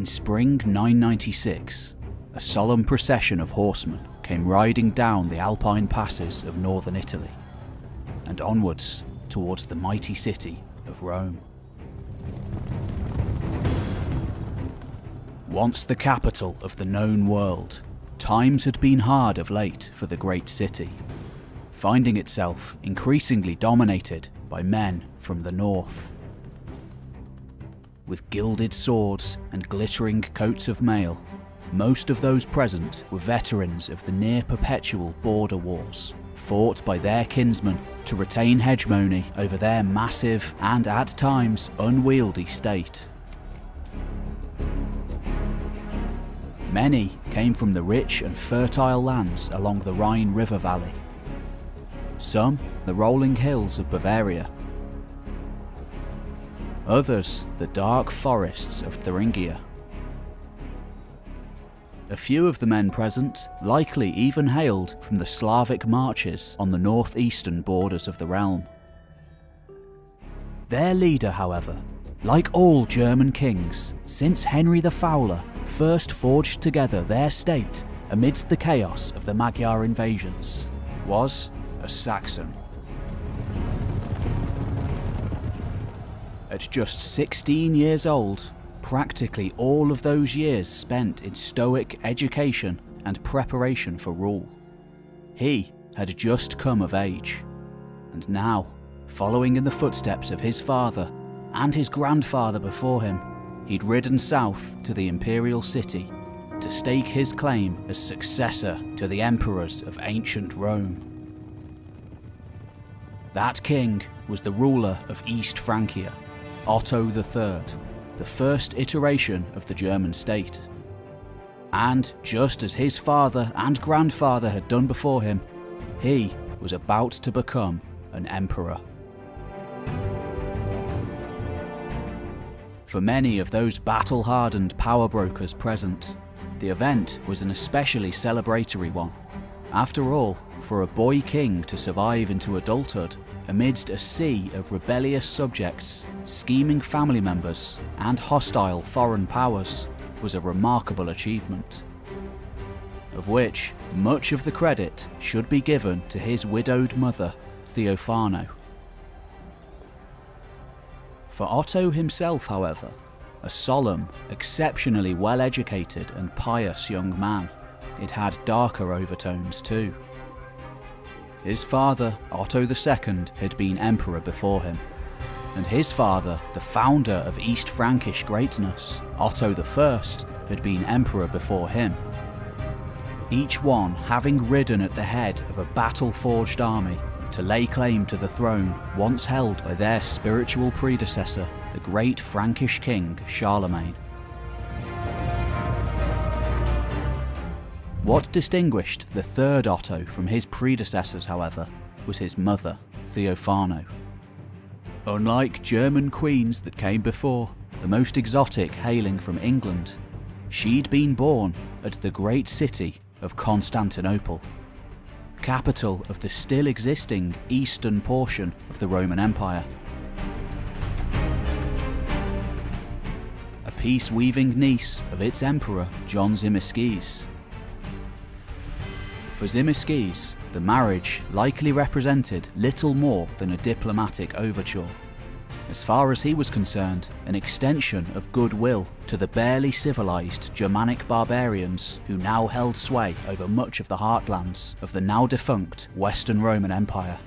In spring 996, a solemn procession of horsemen came riding down the Alpine passes of northern Italy and onwards towards the mighty city of Rome. Once the capital of the known world, times had been hard of late for the great city, finding itself increasingly dominated by men from the north. With gilded swords and glittering coats of mail, most of those present were veterans of the near-perpetual border wars, fought by their kinsmen to retain hegemony over their massive and at times unwieldy state. Many came from the rich and fertile lands along the Rhine River valley, some the rolling hills of Bavaria, others the dark forests of Thuringia. A few of the men present likely even hailed from the Slavic marches on the northeastern borders of the realm. Their leader, however, like all German kings since Henry the Fowler first forged together their state amidst the chaos of the Magyar invasions, was a Saxon. At just 16 years old, practically all of those years spent in stoic education and preparation for rule, he had just come of age, and now, following in the footsteps of his father and his grandfather before him, he'd ridden south to the imperial city to stake his claim as successor to the emperors of ancient Rome. That king was the ruler of East Francia, Otto III, the first iteration of the German state. And just as his father and grandfather had done before him, he was about to become an emperor. For many of those battle-hardened power brokers present, the event was an especially celebratory one. After all, for a boy king to survive into adulthood amidst a sea of rebellious subjects, scheming family members, and hostile foreign powers was a remarkable achievement, of which much of the credit should be given to his widowed mother, Theophano. For Otto himself, however, a solemn, exceptionally well-educated and pious young man, it had darker overtones too. His father, Otto II, had been emperor before him, and his father, the founder of East Frankish greatness, Otto I, had been emperor before him, each one having ridden at the head of a battle-forged army to lay claim to the throne once held by their spiritual predecessor, the great Frankish king Charlemagne. What distinguished the third Otto from his predecessors, however, was his mother, Theophano. Unlike German queens that came before, the most exotic hailing from England, she'd been born at the great city of Constantinople, capital of the still existing eastern portion of the Roman Empire. A peace-weaving niece of its emperor, John Tzimiskes. For Tzimiskes, the marriage likely represented little more than a diplomatic overture. As far as he was concerned, an extension of goodwill to the barely civilized Germanic barbarians who now held sway over much of the heartlands of the now defunct Western Roman Empire.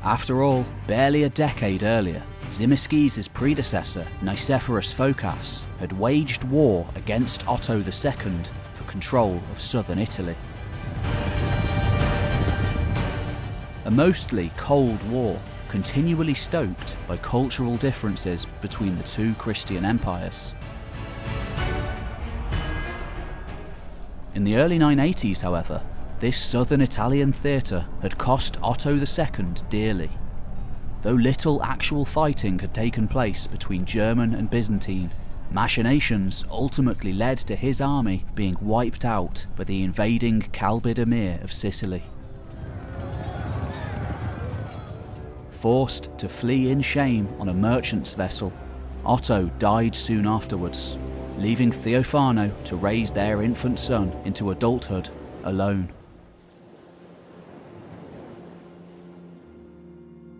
After all, barely a decade earlier, Tzimiskes' predecessor, Nicephorus Phocas, had waged war against Otto II for control of southern Italy. A mostly cold war, continually stoked by cultural differences between the two Christian empires. In the early 980s, however, this southern Italian theatre had cost Otto II dearly. Though little actual fighting had taken place between German and Byzantine, machinations ultimately led to his army being wiped out by the invading Kalbid Emir of Sicily. forced to flee in shame on a merchant's vessel, Otto died soon afterwards, leaving Theophano to raise their infant son into adulthood alone.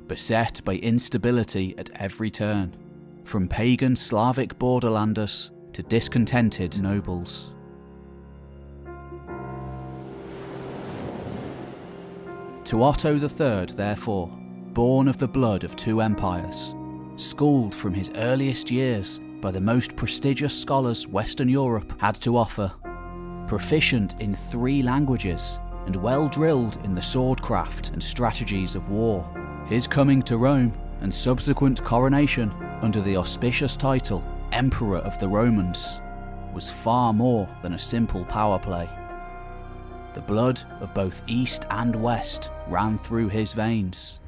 Beset by instability at every turn, from pagan Slavic borderlanders to discontented nobles. To Otto III, therefore, born of the blood of two empires, schooled from his earliest years by the most prestigious scholars Western Europe had to offer, proficient in 3 languages and well drilled in the swordcraft and strategies of war, his coming to Rome and subsequent coronation under the auspicious title Emperor of the Romans was far more than a simple power play. The blood of both East and West ran through his veins.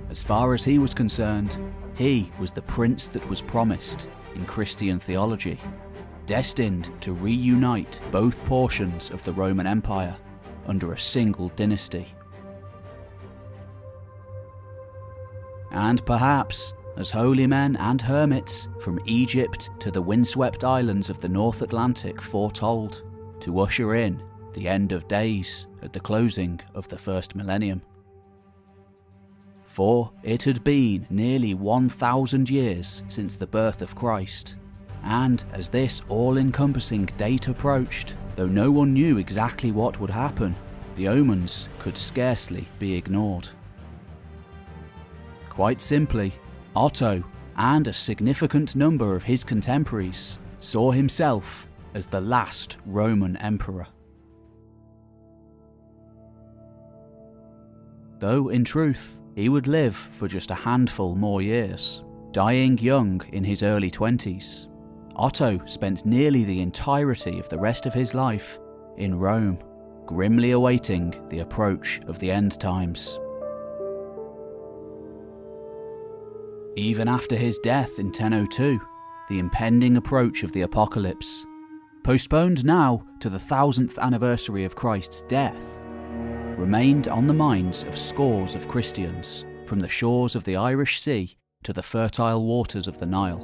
As far as he was concerned, he was the prince that was promised in Christian theology, destined to reunite both portions of the Roman Empire under a single dynasty. And perhaps, as holy men and hermits from Egypt to the windswept islands of the North Atlantic foretold, to usher in the end of days at the closing of the first millennium. For it had been nearly 1,000 years since the birth of Christ, and as this all-encompassing date approached, though no one knew exactly what would happen, the omens could scarcely be ignored. Quite simply, Otto and a significant number of his contemporaries saw himself as the last Roman emperor. Though in truth, he would live for just a handful more years, dying young in his early 20s. Otto spent nearly the entirety of the rest of his life in Rome, grimly awaiting the approach of the end times. Even after his death in 1002, the impending approach of the apocalypse, postponed now to the 1000th anniversary of Christ's death, remained on the minds of scores of Christians, from the shores of the Irish Sea to the fertile waters of the Nile.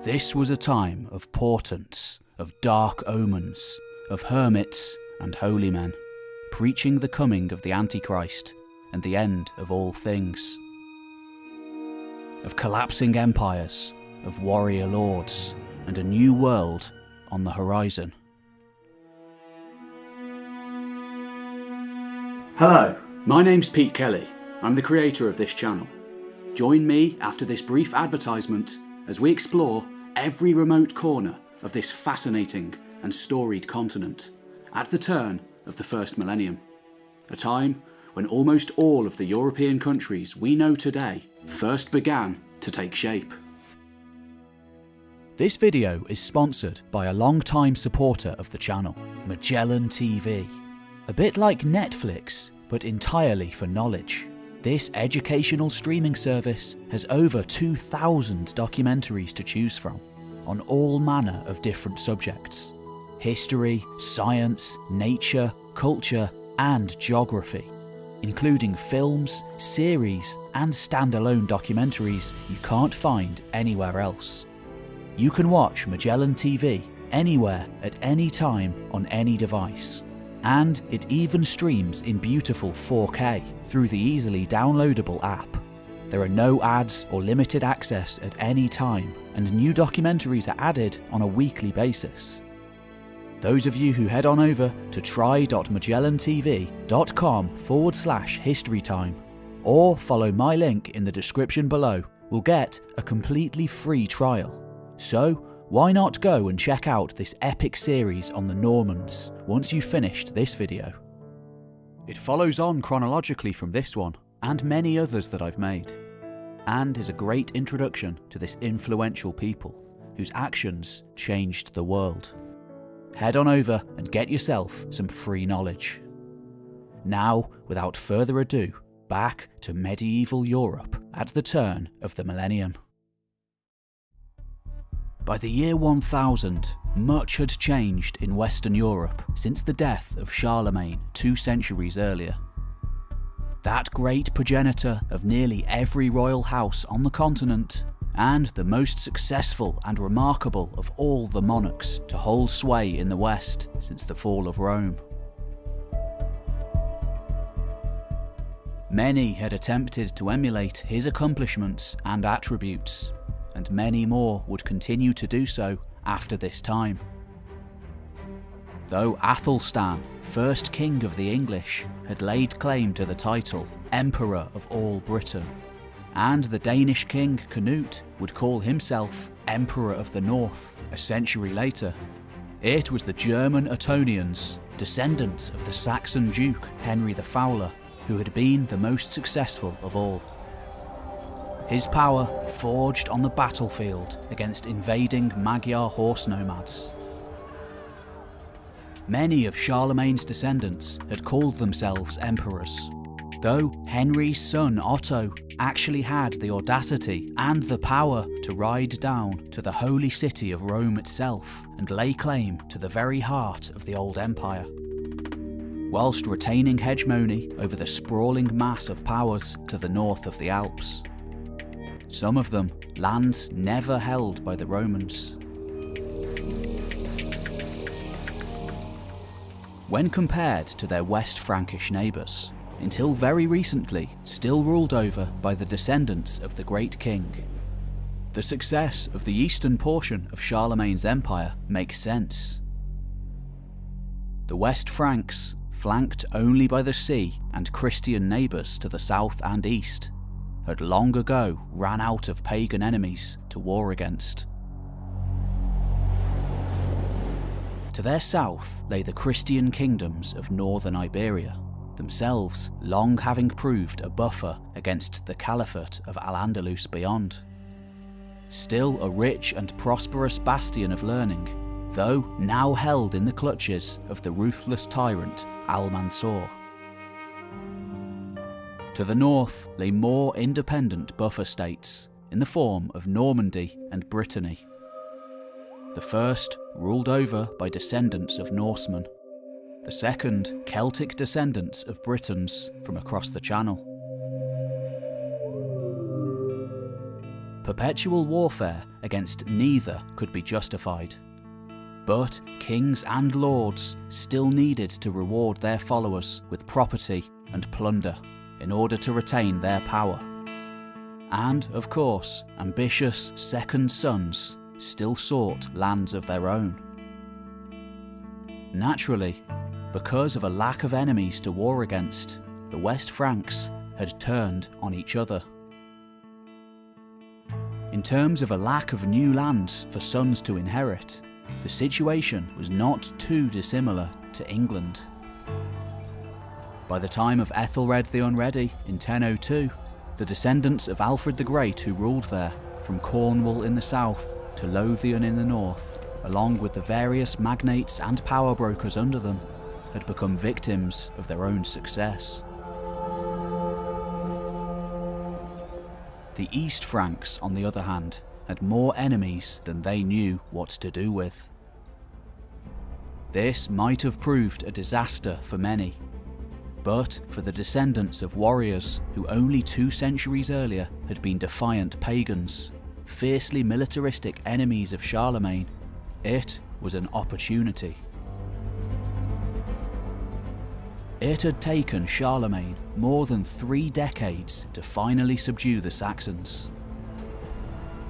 This was a time of portents, of dark omens, of hermits and holy men, preaching the coming of the Antichrist and the end of all things. Of collapsing empires, of warrior lords, and a new world on the horizon. Hello, my name's Pete Kelly. I'm the creator of this channel. Join me after this brief advertisement as we explore every remote corner of this fascinating and storied continent at the turn of the first millennium, a time when almost all of the European countries we know today first began to take shape. This video is sponsored by a long-time supporter of the channel, Magellan TV. A bit like Netflix, but entirely for knowledge. This educational streaming service has over 2,000 documentaries to choose from, on all manner of different subjects. History, science, nature, culture, and geography, including films, series, and standalone documentaries you can't find anywhere else. You can watch Magellan TV anywhere at any time on any device, and it even streams in beautiful 4K through the easily downloadable app. There are no ads or limited access at any time, and new documentaries are added on a weekly basis. Those of you who head on over to try.magellantv.com/historytime or follow my link in the description below will get a completely free trial. So, why not go and check out this epic series on the Normans once you've finished this video? It follows on chronologically from this one, and many others that I've made, and is a great introduction to this influential people, whose actions changed the world. Head on over and get yourself some free knowledge. Now, without further ado, back to medieval Europe at the turn of the millennium. By the year 1000, much had changed in Western Europe since the death of Charlemagne 2 centuries earlier. That great progenitor of nearly every royal house on the continent, and the most successful and remarkable of all the monarchs to hold sway in the West since the fall of Rome. Many had attempted to emulate his accomplishments and attributes, and many more would continue to do so after this time. Though Athelstan, first king of the English, had laid claim to the title Emperor of all Britain, and the Danish king Canute would call himself Emperor of the North a century later, it was the German Ottonians, descendants of the Saxon Duke Henry the Fowler, who had been the most successful of all. His power forged on the battlefield against invading Magyar horse nomads. Many of Charlemagne's descendants had called themselves emperors, though Henry's son Otto actually had the audacity and the power to ride down to the holy city of Rome itself and lay claim to the very heart of the old empire, whilst retaining hegemony over the sprawling mass of powers to the north of the Alps. Some of them lands never held by the Romans. When compared to their West Frankish neighbours, until very recently still ruled over by the descendants of the Great King, the success of the eastern portion of Charlemagne's empire makes sense. The West Franks, flanked only by the sea and Christian neighbours to the south and east, had long ago ran out of pagan enemies to war against. To their south lay the Christian kingdoms of northern Iberia, themselves long having proved a buffer against the Caliphate of Al-Andalus beyond. Still a rich and prosperous bastion of learning, though now held in the clutches of the ruthless tyrant Al-Mansur. To the north lay more independent buffer states in the form of Normandy and Brittany. The first ruled over by descendants of Norsemen, the second Celtic descendants of Britons from across the Channel. Perpetual warfare against neither could be justified, but kings and lords still needed to reward their followers with property and plunder in order to retain their power. And, of course, ambitious second sons still sought lands of their own. Naturally, because of a lack of enemies to war against, the West Franks had turned on each other. In terms of a lack of new lands for sons to inherit, the situation was not too dissimilar to England. By the time of Ethelred the Unready in 1002, the descendants of Alfred the Great who ruled there, from Cornwall in the south to Lothian in the north, along with the various magnates and power brokers under them, had become victims of their own success. The East Franks, on the other hand, had more enemies than they knew what to do with. This might have proved a disaster for many, but for the descendants of warriors who only 2 centuries earlier had been defiant pagans, fiercely militaristic enemies of Charlemagne, it was an opportunity. It had taken Charlemagne more than 3 decades to finally subdue the Saxons.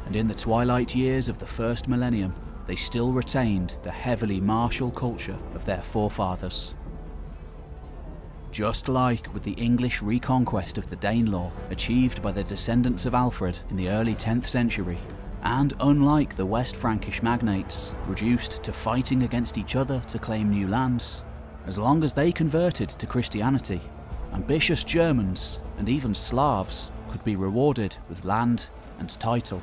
And in the twilight years of the first millennium, they still retained the heavily martial culture of their forefathers. Just like with the English reconquest of the Danelaw achieved by the descendants of Alfred in the early 10th century, and unlike the West Frankish magnates, reduced to fighting against each other to claim new lands, as long as they converted to Christianity, ambitious Germans and even Slavs could be rewarded with land and title.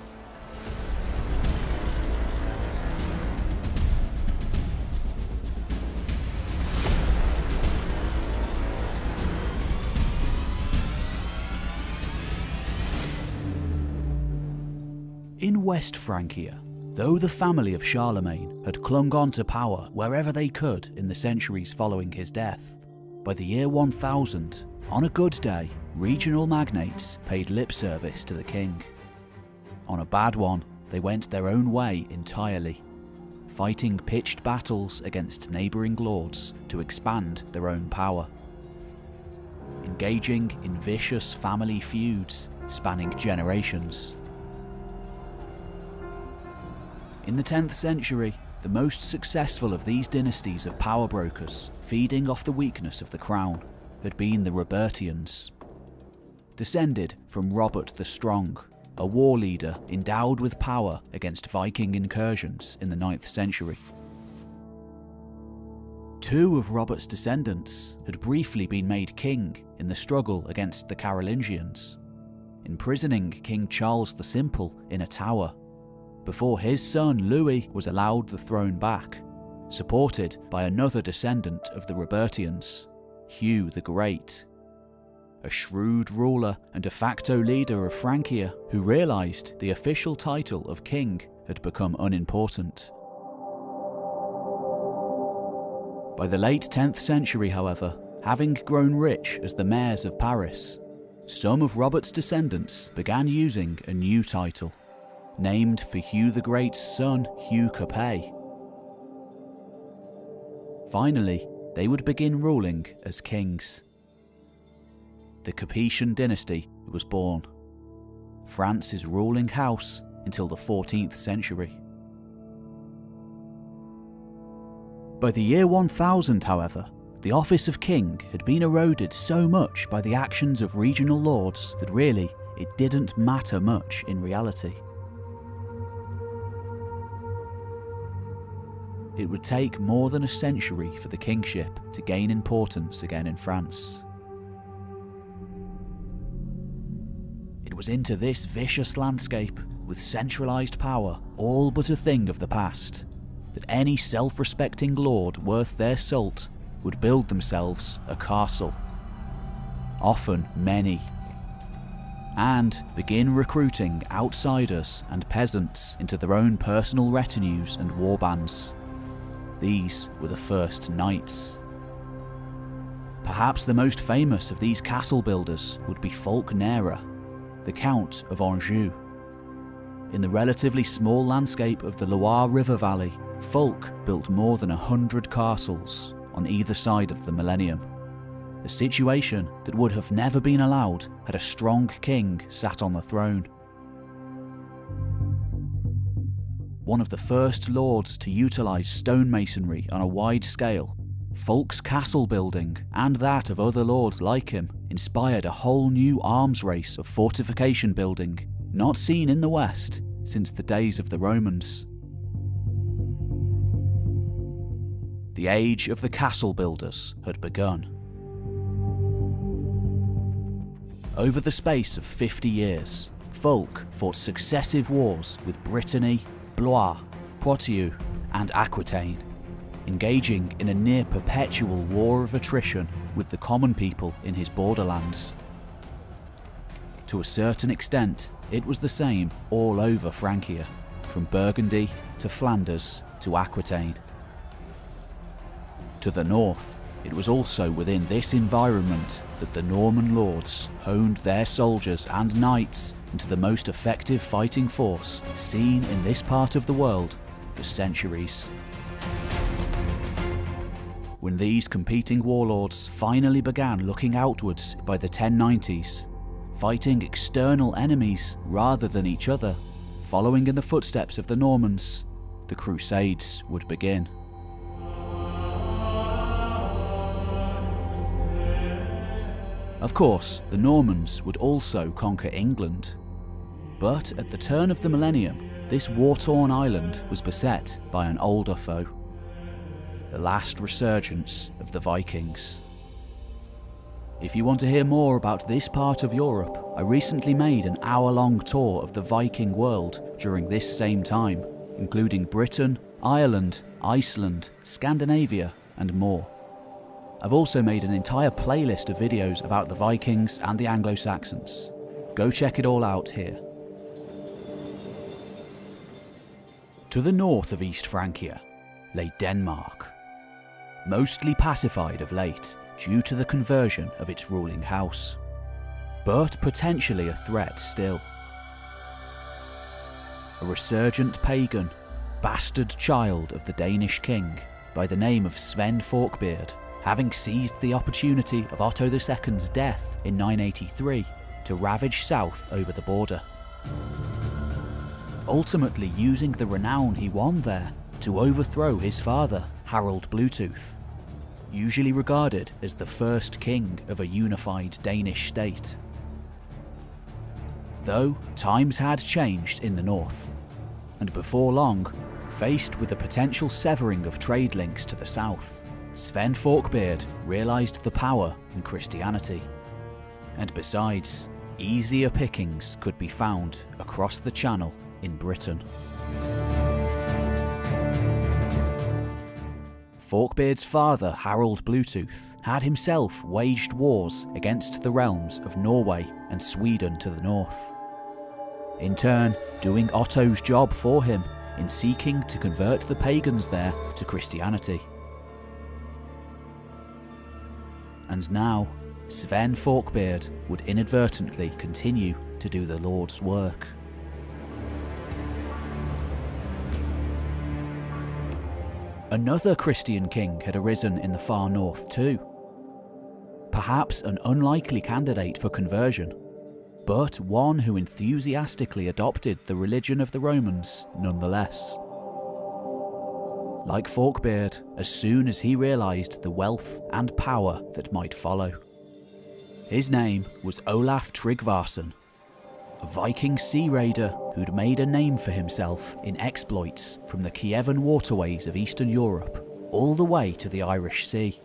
In West Francia, Though the family of Charlemagne had clung on to power wherever they could in the centuries following his death, by the year 1000, on a good day, regional magnates paid lip service to the king. On a bad one, they went their own way entirely, fighting pitched battles against neighbouring lords to expand their own power, engaging in vicious family feuds spanning generations. In the 10th century, the most successful of these dynasties of power brokers, feeding off the weakness of the crown, had been the Robertians. Descended from Robert the Strong, a war leader endowed with power against Viking incursions in the 9th century. Two of Robert's descendants had briefly been made king in the struggle against the Carolingians, imprisoning King Charles the Simple in a tower, before his son Louis was allowed the throne back, supported by another descendant of the Robertians, Hugh the Great, a shrewd ruler and de facto leader of Francia who realised the official title of king had become unimportant. By the late 10th century, however, having grown rich as the mayors of Paris, some of Robert's descendants began using a new title, named for Hugh the Great's son, Hugh Capet. Finally, they would begin ruling as kings. The Capetian dynasty was born, France's ruling house until the 14th century. By the year 1000, however, the office of king had been eroded so much by the actions of regional lords that really it didn't matter much in reality. It would take more than a century for the kingship to gain importance again in France. It was into this vicious landscape, with centralised power all but a thing of the past, that any self-respecting lord worth their salt would build themselves a castle, often many, and begin recruiting outsiders and peasants into their own personal retinues and warbands. These were the first knights. Perhaps the most famous of these castle builders would be Fulk Nera, the Count of Anjou. In the relatively small landscape of the Loire River Valley, Fulk built more than 100 castles on either side of the millennium, a situation that would have never been allowed had a strong king sat on the throne. One of the first lords to utilise stonemasonry on a wide scale, Fulk's castle building, and that of other lords like him, inspired a whole new arms race of fortification building, not seen in the West since the days of the Romans. The age of the castle builders had begun. Over the space of 50 years, Fulk fought successive wars with Brittany, Blois, Poitou, and Aquitaine, engaging in a near-perpetual war of attrition with the common people in his borderlands. To a certain extent, it was the same all over Francia, from Burgundy to Flanders to Aquitaine. To the north, it was also within this environment that the Norman lords honed their soldiers and knights into the most effective fighting force seen in this part of the world for centuries. When these competing warlords finally began looking outwards by the 1090s, fighting external enemies rather than each other, following in the footsteps of the Normans, the Crusades would begin. Of course, the Normans would also conquer England. But at the turn of the millennium, this war-torn island was beset by an older foe. The last resurgence of the Vikings. If you want to hear more about this part of Europe, I recently made an hour-long tour of the Viking world during this same time, including Britain, Ireland, Iceland, Scandinavia, and more. I've also made an entire playlist of videos about the Vikings and the Anglo-Saxons. Go check it all out here. To the north of East Francia lay Denmark, mostly pacified of late due to the conversion of its ruling house, but potentially a threat still. A resurgent pagan, bastard child of the Danish king by the name of Sven Forkbeard, having seized the opportunity of Otto II's death in 983 to ravage south over the border, ultimately using the renown he won there to overthrow his father, Harald Bluetooth, usually regarded as the first king of a unified Danish state. Though times had changed in the north, and before long, faced with the potential severing of trade links to the south, Sven Forkbeard realised the power in Christianity. And besides, easier pickings could be found across the Channel in Britain. Forkbeard's father, Harald Bluetooth, had himself waged wars against the realms of Norway and Sweden to the north, in turn doing Otto's job for him in seeking to convert the pagans there to Christianity. And now, Sven Forkbeard would inadvertently continue to do the Lord's work. Another Christian king had arisen in the far north too. Perhaps an unlikely candidate for conversion, but one who enthusiastically adopted the religion of the Romans nonetheless. Like Forkbeard, as soon as he realised the wealth and power that might follow. His name was Olaf Tryggvason, a Viking sea raider who'd made a name for himself in exploits from the Kievan waterways of Eastern Europe all the way to the Irish Sea.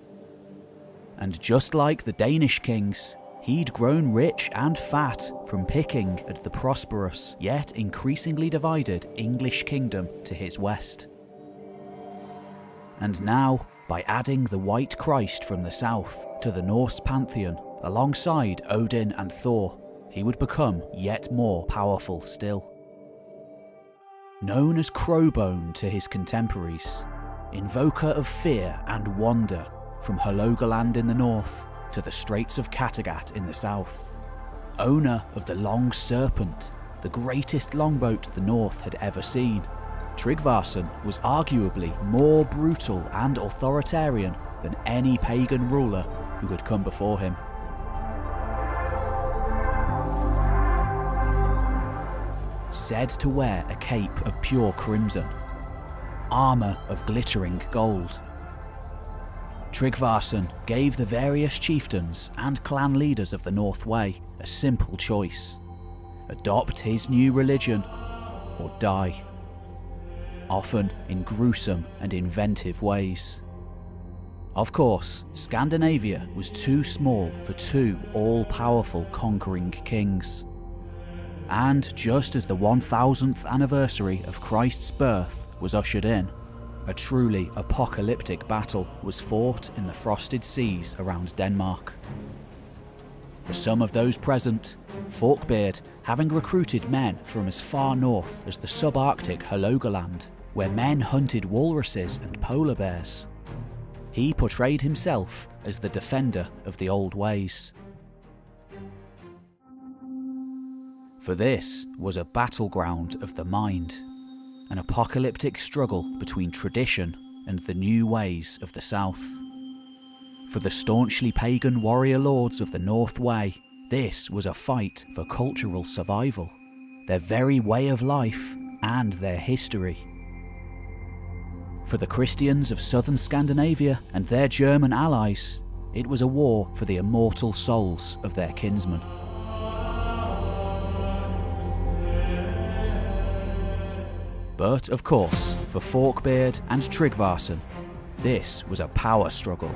And just like the Danish kings, he'd grown rich and fat from picking at the prosperous yet increasingly divided English kingdom to his west. And now, by adding the White Christ from the south to the Norse pantheon alongside Odin and Thor, he would become yet more powerful still. Known as Crowbone to his contemporaries, invoker of fear and wonder from Hålogaland in the north to the Straits of Kattegat in the south, owner of the Long Serpent, the greatest longboat the north had ever seen, Tryggvason was arguably more brutal and authoritarian than any pagan ruler who had come before him. Said to wear a cape of pure crimson, armour of glittering gold, Tryggvason gave the various chieftains and clan leaders of the North Way a simple choice: adopt his new religion or die, often in gruesome and inventive ways. Of course, Scandinavia was too small for two all-powerful conquering kings. And just as the 1000th anniversary of Christ's birth was ushered in, a truly apocalyptic battle was fought in the frosted seas around Denmark. For some of those present, Forkbeard, having recruited men from as far north as the subarctic Hålogaland, where men hunted walruses and polar bears, he portrayed himself as the defender of the old ways. For this was a battleground of the mind, an apocalyptic struggle between tradition and the new ways of the south. For the staunchly pagan warrior lords of the North Way, this was a fight for cultural survival, their very way of life and their history. For the Christians of southern Scandinavia and their German allies, it was a war for the immortal souls of their kinsmen. But of course, for Forkbeard and Tryggvason, this was a power struggle,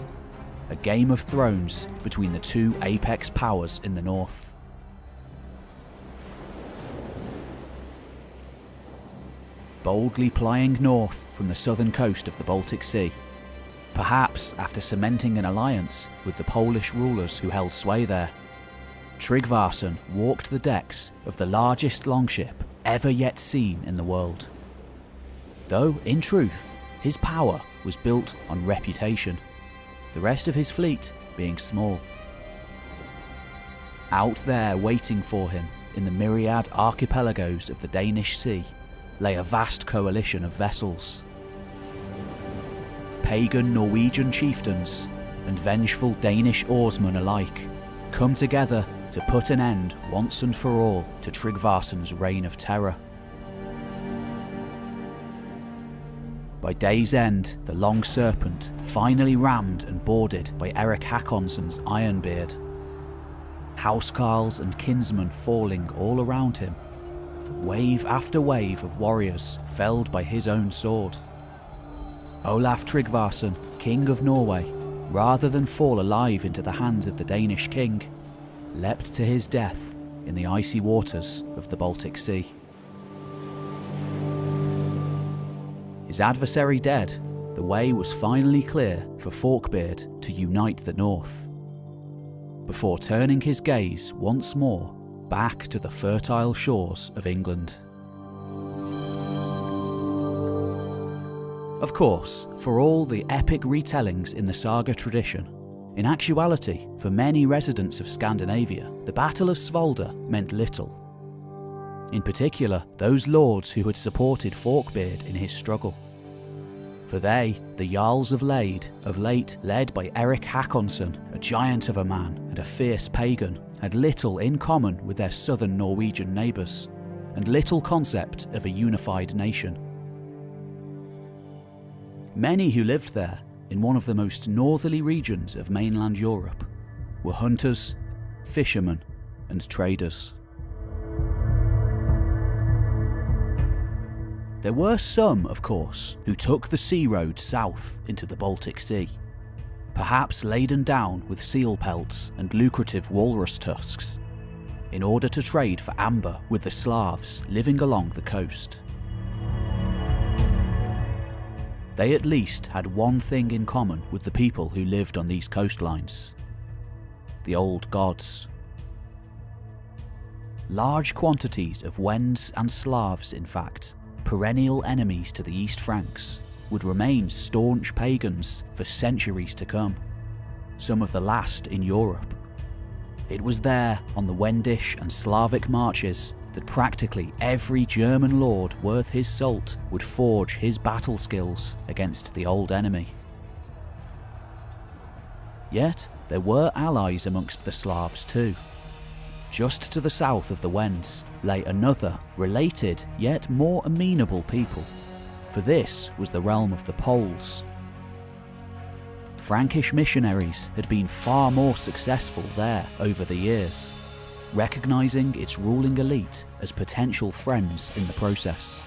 a Game of Thrones between the two apex powers in the north. Boldly plying north from the southern coast of the Baltic Sea, perhaps after cementing an alliance with the Polish rulers who held sway there, Tryggvason walked the decks of the largest longship ever yet seen in the world. though in truth his power was built on reputation, the rest of his fleet being small. Out there waiting for him in the myriad archipelagos of the Danish Sea lay a vast coalition of vessels. Pagan Norwegian chieftains and vengeful Danish oarsmen alike come together to put an end once and for all to Tryggvason's reign of terror. By day's end, the Long Serpent finally rammed and boarded by Erik Hakonsson's Ironbeard. Housecarls and kinsmen falling all around him, wave after wave of warriors felled by his own sword. Olaf Tryggvason, King of Norway, rather than fall alive into the hands of the Danish king, leapt to his death in the icy waters of the Baltic Sea. His adversary dead, the way was finally clear for Forkbeard to unite the north, before turning his gaze once more back to the fertile shores of England. Of course, for all the epic retellings in the saga tradition, in actuality, for many residents of Scandinavia, the Battle of Svolder meant little. In particular, those lords who had supported Forkbeard in his struggle. For they, the Jarls of Lade, of late led by Erik Hakonsson, a giant of a man and a fierce pagan, had little in common with their southern Norwegian neighbours, and little concept of a unified nation. Many who lived there, in one of the most northerly regions of mainland Europe, were hunters, fishermen, and traders. There were some, of course, who took the sea road south into the Baltic Sea, perhaps laden down with seal pelts and lucrative walrus tusks, in order to trade for amber with the Slavs living along the coast. They at least had one thing in common with the people who lived on these coastlines: the old gods. Large quantities of Wends and Slavs, in fact, perennial enemies to the East Franks, would remain staunch pagans for centuries to come, some of the last in Europe. It was there, on the Wendish and Slavic marches, that practically every German lord worth his salt would forge his battle skills against the old enemy. Yet, there were allies amongst the Slavs too. Just to the south of the Wends lay another, related yet more amenable people, for this was the realm of the Poles. Frankish missionaries had been far more successful there over the years, recognising its ruling elite as potential friends in the process.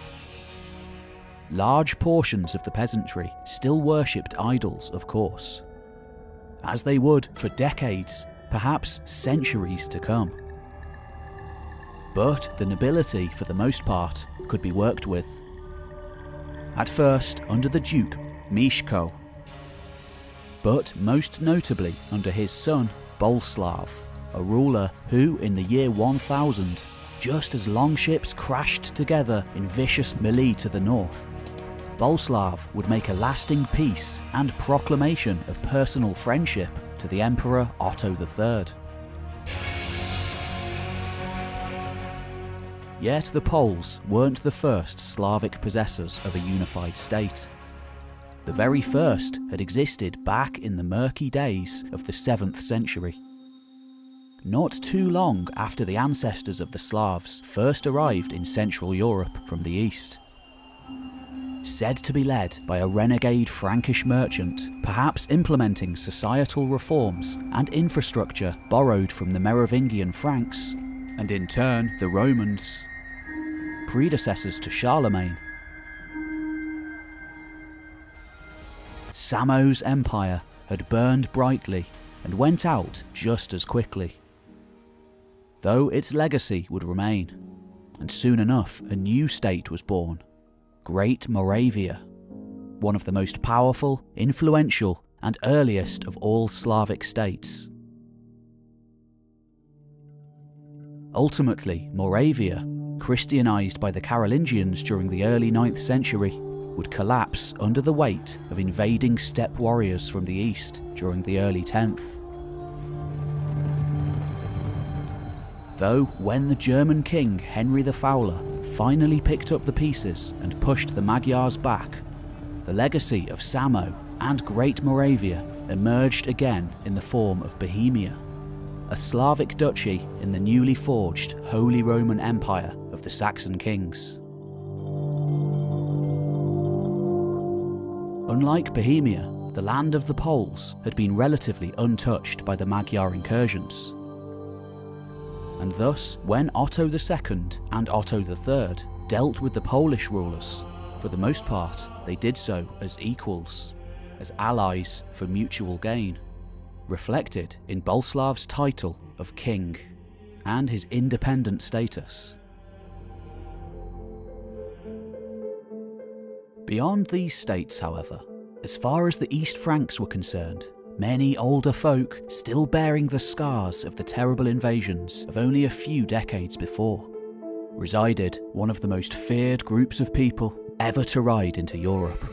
Large portions of the peasantry still worshipped idols, of course, as they would for decades, perhaps centuries to come. But the nobility, for the most part, could be worked with. At first under the Duke Mieszko, but most notably under his son Bolslav, a ruler who, in the year 1000, just as longships crashed together in vicious melee to the north, Bolslav would make a lasting peace and proclamation of personal friendship to the Emperor Otto III. Yet the Poles weren't the first Slavic possessors of a unified state. The very first had existed back in the murky days of the 7th century. Not too long after the ancestors of the Slavs first arrived in Central Europe from the east. Said to be led by a renegade Frankish merchant, perhaps implementing societal reforms and infrastructure borrowed from the Merovingian Franks, and in turn the Romans, predecessors to Charlemagne. Samo's empire had burned brightly and went out just as quickly, though its legacy would remain, and soon enough a new state was born, Great Moravia, one of the most powerful, influential, and earliest of all Slavic states. Ultimately, Moravia, Christianized by the Carolingians during the early 9th century, would collapse under the weight of invading steppe warriors from the east during the early 10th. Though when the German king Henry the Fowler finally picked up the pieces and pushed the Magyars back, the legacy of Samo and Great Moravia emerged again in the form of Bohemia, a Slavic duchy in the newly forged Holy Roman Empire of the Saxon kings. Unlike Bohemia, the land of the Poles had been relatively untouched by the Magyar incursions. And thus, when Otto II and Otto III dealt with the Polish rulers, for the most part, they did so as equals, as allies for mutual gain, reflected in Boleslav's title of king and his independent status. Beyond these states, however, as far as the East Franks were concerned, many older folk still bearing the scars of the terrible invasions of only a few decades before, resided one of the most feared groups of people ever to ride into Europe,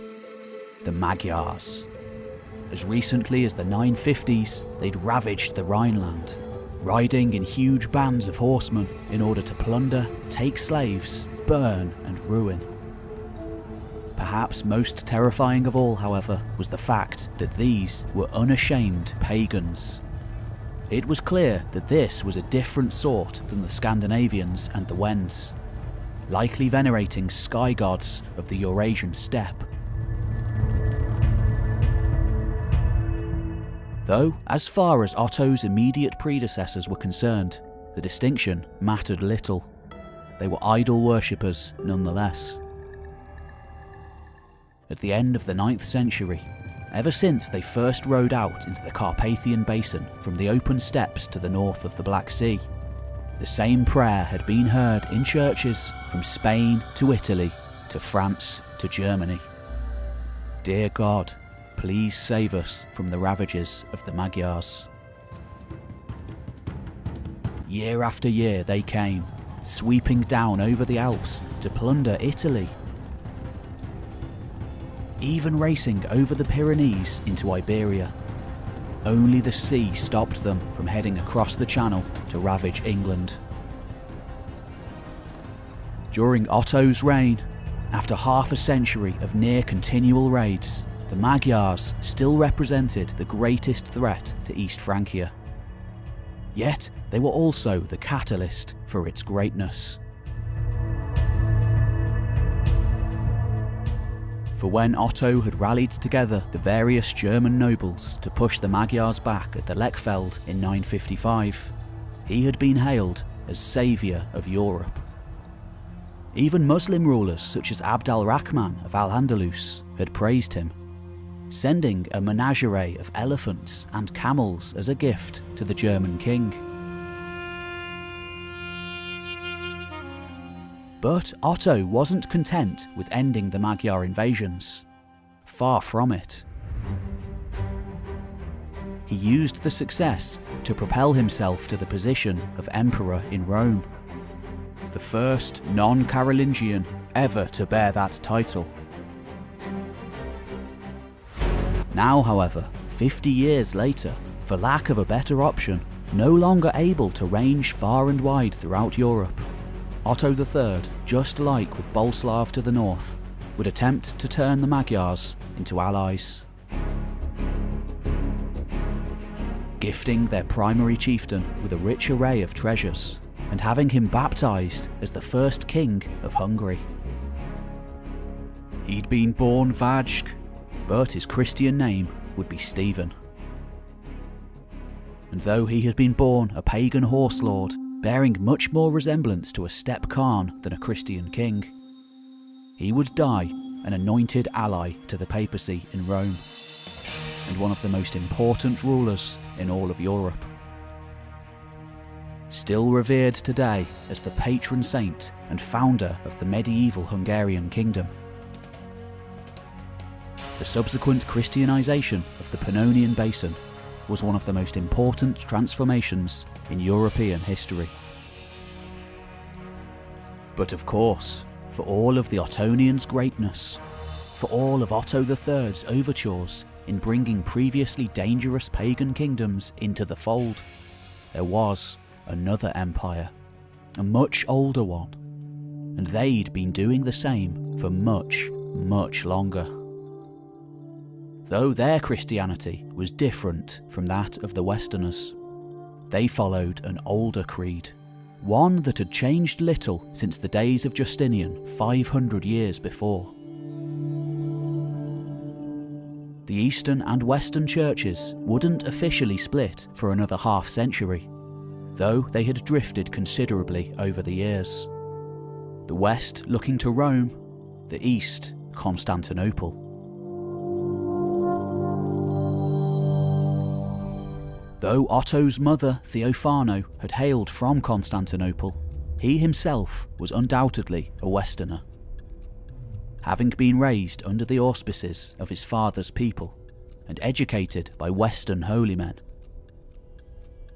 the Magyars. As recently as the 950s, they'd ravaged the Rhineland, riding in huge bands of horsemen in order to plunder, take slaves, burn and ruin. Perhaps most terrifying of all, however, was the fact that these were unashamed pagans. It was clear that this was a different sort than the Scandinavians and the Wends, likely venerating sky gods of the Eurasian steppe. Though, as far as Otto's immediate predecessors were concerned, the distinction mattered little. They were idol worshippers nonetheless. At the end of the 9th century, ever since they first rode out into the Carpathian Basin from the open steppes to the north of the Black Sea, the same prayer had been heard in churches from Spain to Italy to France to Germany. Dear God, please save us from the ravages of the Magyars. Year after year they came, sweeping down over the Alps to plunder Italy, even racing over the Pyrenees into Iberia. Only the sea stopped them from heading across the Channel to ravage England. During Otto's reign, after half a century of near continual raids, the Magyars still represented the greatest threat to East Francia. Yet they were also the catalyst for its greatness. For when Otto had rallied together the various German nobles to push the Magyars back at the Lechfeld in 955, he had been hailed as saviour of Europe. Even Muslim rulers such as Abd al-Rahman of Al-Andalus had praised him, sending a menagerie of elephants and camels as a gift to the German king. But Otto wasn't content with ending the Magyar invasions. Far from it. He used the success to propel himself to the position of emperor in Rome, the first non-Carolingian ever to bear that title. Now, however, 50 years later, for lack of a better option, no longer able to range far and wide throughout Europe, Otto III, just like with Boleslav to the north, would attempt to turn the Magyars into allies. Gifting their primary chieftain with a rich array of treasures, and having him baptised as the first king of Hungary. He'd been born Vajk, but his Christian name would be Stephen. And though he had been born a pagan horse lord, bearing much more resemblance to a steppe Khan than a Christian king, he would die an anointed ally to the papacy in Rome, and one of the most important rulers in all of Europe. Still revered today as the patron saint and founder of the medieval Hungarian kingdom. The subsequent Christianization of the Pannonian Basin was one of the most important transformations in European history. But of course, for all of the Ottonians' greatness, for all of Otto III's overtures in bringing previously dangerous pagan kingdoms into the fold. There was another empire, a much older one, and they'd been doing the same for much, much longer. Though their Christianity was different from that of the Westerners. They followed an older creed, one that had changed little since the days of Justinian 500 years before. The Eastern and Western churches wouldn't officially split for another half-century, though they had drifted considerably over the years. The West looking to Rome, the East Constantinople. Though Otto's mother, Theophano, had hailed from Constantinople, he himself was undoubtedly a Westerner, having been raised under the auspices of his father's people and educated by Western holy men,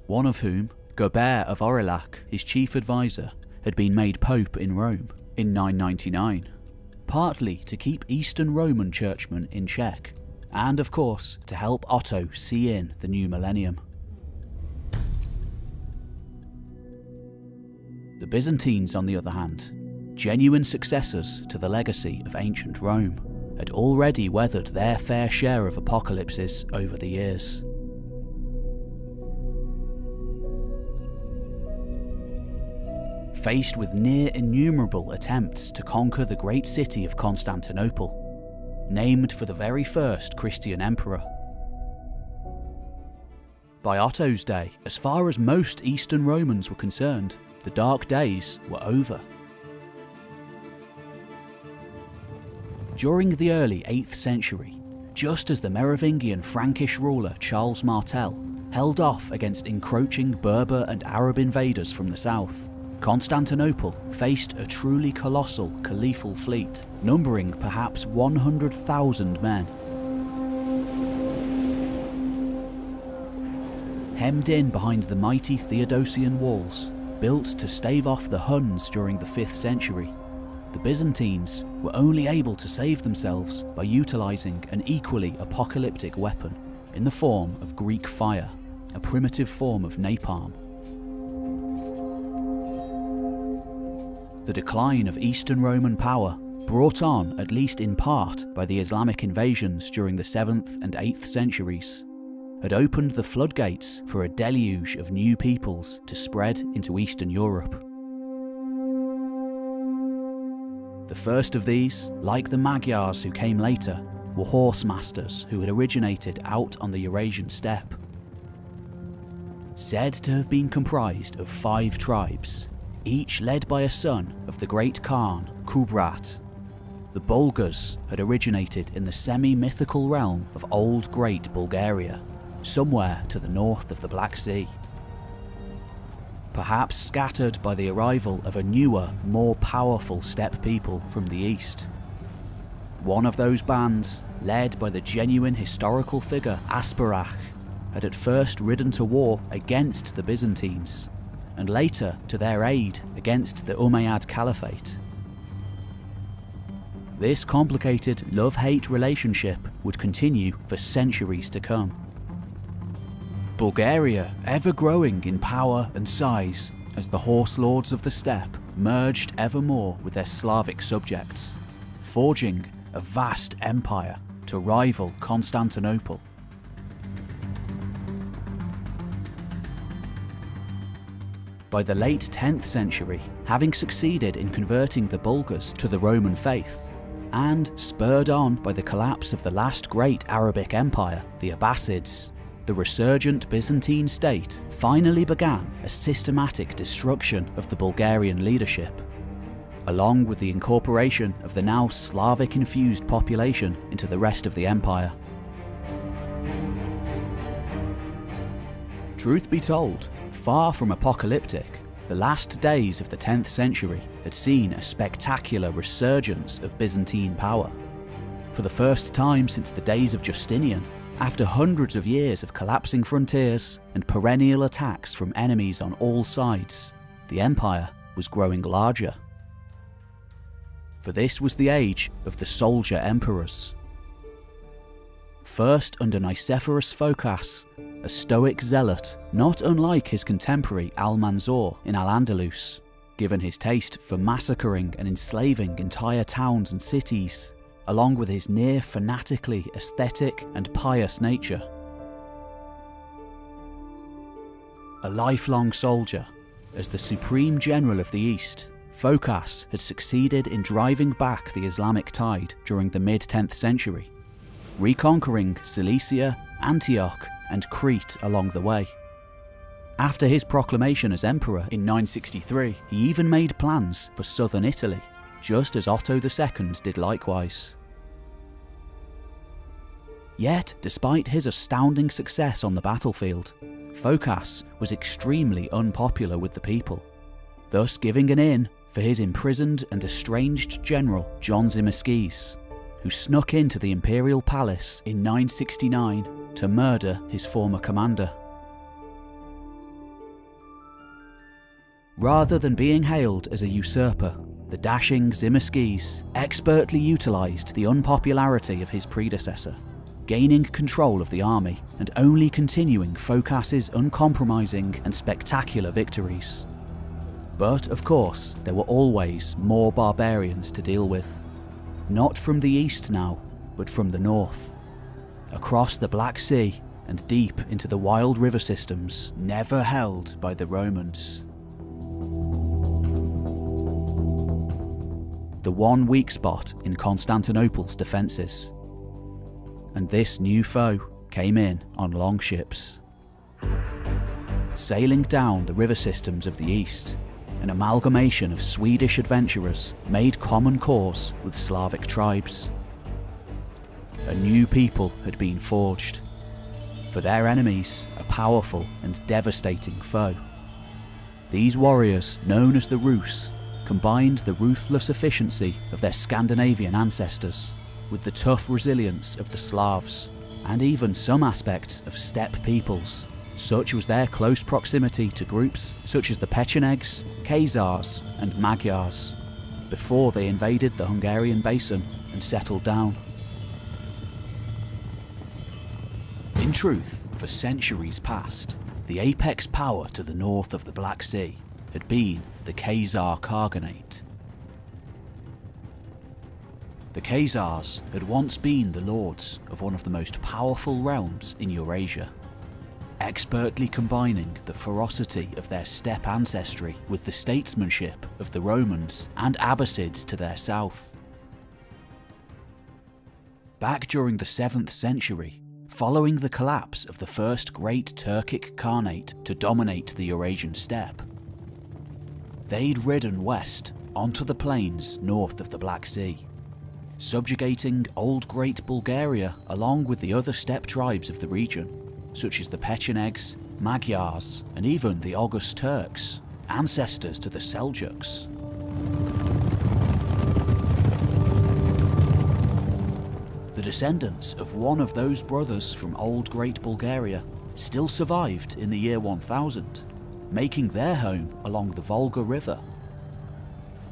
one of whom, Gobert of Aurillac, his chief advisor, had been made Pope in Rome in 999, partly to keep Eastern Roman churchmen in check, and of course to help Otto see in the new millennium. The Byzantines, on the other hand, genuine successors to the legacy of ancient Rome, had already weathered their fair share of apocalypses over the years. Faced with near innumerable attempts to conquer the great city of Constantinople, named for the very first Christian emperor. By Otto's day, as far as most Eastern Romans were concerned, the dark days were over. During the early 8th century, just as the Merovingian Frankish ruler Charles Martel held off against encroaching Berber and Arab invaders from the south, Constantinople faced a truly colossal caliphal fleet, numbering perhaps 100,000 men. Hemmed in behind the mighty Theodosian walls, built to stave off the Huns during the 5th century, the Byzantines were only able to save themselves by utilising an equally apocalyptic weapon in the form of Greek fire, a primitive form of napalm. The decline of Eastern Roman power, brought on at least in part by the Islamic invasions during the 7th and 8th centuries, had opened the floodgates for a deluge of new peoples to spread into Eastern Europe. The first of these, like the Magyars who came later, were horse masters who had originated out on the Eurasian steppe. Said to have been comprised of 5 tribes, each led by a son of the great Khan, Kubrat. The Bulgars had originated in the semi-mythical realm of Old Great Bulgaria, somewhere to the north of the Black Sea. Perhaps scattered by the arrival of a newer, more powerful steppe people from the east. One of those bands, led by the genuine historical figure Asparach, had at first ridden to war against the Byzantines, and later to their aid against the Umayyad Caliphate. This complicated love-hate relationship would continue for centuries to come. Bulgaria ever growing in power and size as the horse lords of the steppe merged ever more with their Slavic subjects, forging a vast empire to rival Constantinople. By the late 10th century, having succeeded in converting the Bulgars to the Roman faith, and spurred on by the collapse of the last great Arabic empire, the Abbasids, the resurgent Byzantine state finally began a systematic destruction of the Bulgarian leadership, along with the incorporation of the now Slavic-infused population into the rest of the empire. Truth be told, far from apocalyptic, the last days of the 10th century had seen a spectacular resurgence of Byzantine power. For the first time since the days of Justinian, after hundreds of years of collapsing frontiers and perennial attacks from enemies on all sides, the empire was growing larger. for this was the age of the soldier emperors. First under Nicephorus Phocas, a stoic zealot not unlike his contemporary Al-Manzur in Al-Andalus, given his taste for massacring and enslaving entire towns and cities, along with his near fanatically aesthetic and pious nature. A lifelong soldier, as the supreme general of the East, Phocas had succeeded in driving back the Islamic tide during the mid-10th century, reconquering Cilicia, Antioch and Crete along the way. After his proclamation as emperor in 963, he even made plans for southern Italy, just as Otto II did likewise. Yet, despite his astounding success on the battlefield, Phocas was extremely unpopular with the people, thus giving an in for his imprisoned and estranged general John Tzimiskes, who snuck into the imperial palace in 969 to murder his former commander. Rather than being hailed as a usurper, the dashing Tzimiskes expertly utilised the unpopularity of his predecessor, gaining control of the army and only continuing Phocas's uncompromising and spectacular victories. But of course, there were always more barbarians to deal with. Not from the east now, but from the north. Across the Black Sea and deep into the wild river systems never held by the Romans. The one weak spot in Constantinople's defences. And this new foe came in on longships. Sailing down the river systems of the east, an amalgamation of Swedish adventurers made common cause with Slavic tribes. A new people had been forged. For their enemies, a powerful and devastating foe. These warriors, known as the Rus, combined the ruthless efficiency of their Scandinavian ancestors with the tough resilience of the Slavs, and even some aspects of steppe peoples. Such was their close proximity to groups such as the Pechenegs, Khazars and Magyars, before they invaded the Hungarian basin and settled down. In truth, for centuries past, the apex power to the north of the Black Sea had been the Khazar Khaganate. The Khazars had once been the lords of one of the most powerful realms in Eurasia, expertly combining the ferocity of their steppe ancestry with the statesmanship of the Romans and Abbasids to their south. Back during the 7th century, following the collapse of the first great Turkic Khanate to dominate the Eurasian steppe, they'd ridden west onto the plains north of the Black Sea, subjugating old Great Bulgaria along with the other steppe tribes of the region, such as the Pechenegs, Magyars, and even the Oghuz Turks, ancestors to the Seljuks. The descendants of one of those brothers from old Great Bulgaria still survived in the year 1000, making their home along the Volga River,